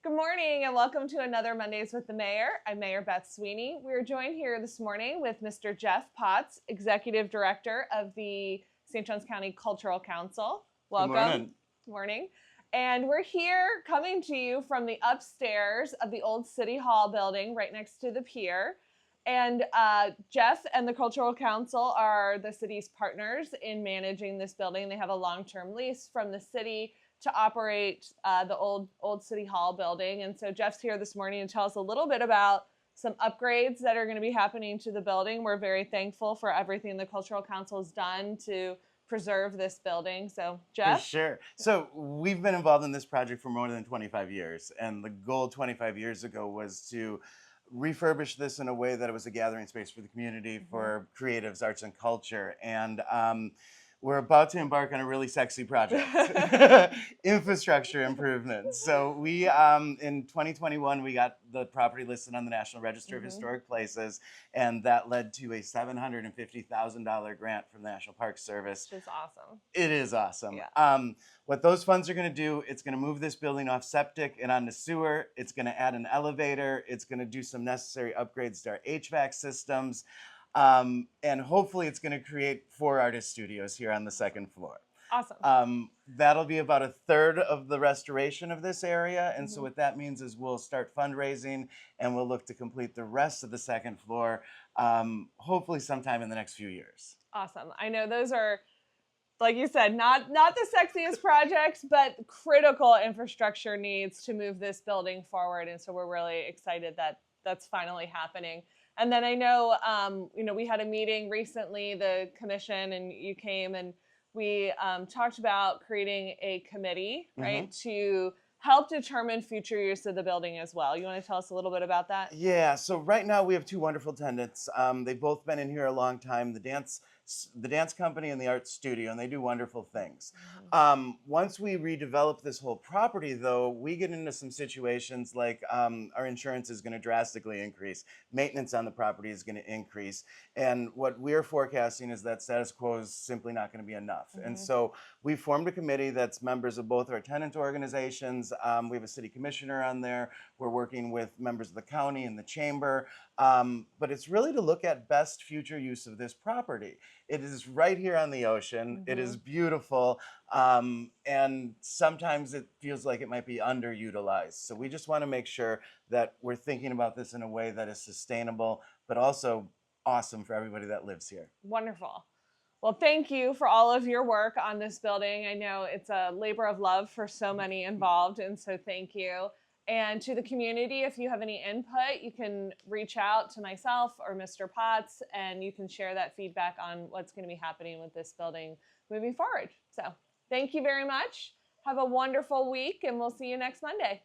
Good morning and welcome to another Mondays with the Mayor. I'm Mayor Beth Sweeny. We are joined here this morning with Mr. Jeff Potts, Executive Director of the St. Johns County Cultural Council. Welcome. Good morning. Good morning. And we're here coming to you from the upstairs of the old City Hall building right next to the pier. And Jeff and the Cultural Council are the city's partners in managing this building. They have a long-term lease from the city to operate the old City Hall building. And so Jeff's here this morning to tell us a little bit about some upgrades that are going to be happening to the building. We're very thankful for everything the Cultural Council has done to preserve this building. So Jeff? For sure. So we've been involved in this project for more than 25 years. And the goal 25 years ago was to refurbish this in a way that it was a gathering space for the community, for creatives, arts, and culture. And we're about to embark on a really sexy project, infrastructure improvements. So we, in 2021, we got the property listed on the National Register of Historic Places, and that led to a $750,000 grant from the National Park Service. Which is awesome. It is awesome. Yeah. What those funds are going to do, it's going to move this building off septic and onto sewer. It's going to add an elevator. It's going to do some necessary upgrades to our HVAC systems. And hopefully it's going to create 4 artist studios here on the second floor. Awesome. That'll be about 1/3 of the restoration of this area. And so what that means is we'll start fundraising and we'll look to complete the rest of the second floor, hopefully sometime in the next few years. Awesome. I know those are, like you said, not the sexiest projects, but critical infrastructure needs to move this building forward. And so we're really excited that that's finally happening. And then I know, we had a meeting recently, the commission, and you came and we talked about creating a committee, right, to help determine future use of the building as well. You want to tell us a little bit about that? Yeah, so right now we have 2 wonderful tenants. They've both been in here a long time, the dance company and the art studio, and they do wonderful things. Once we redevelop this whole property, though, we get into some situations like our insurance is going to drastically increase. Maintenance on the property is going to increase. And what we're forecasting is that status quo is simply not going to be enough. And so we formed a committee that's members of both our tenant organizations. We have a city commissioner on there. We're working with members of the county and the chamber. But it's really to look at best future use of this property. It is right here on the ocean. It is beautiful. And sometimes it feels like it might be underutilized. So we just want to make sure that we're thinking about this in a way that is sustainable, but also awesome for everybody that lives here. Wonderful. Well, thank you for all of your work on this building. I know it's a labor of love for so many involved, and so thank you. And to the community, if you have any input, you can reach out to myself or Mr. Potts, and you can share that feedback on what's going to be happening with this building moving forward. So thank you very much. Have a wonderful week, and we'll see you next Monday.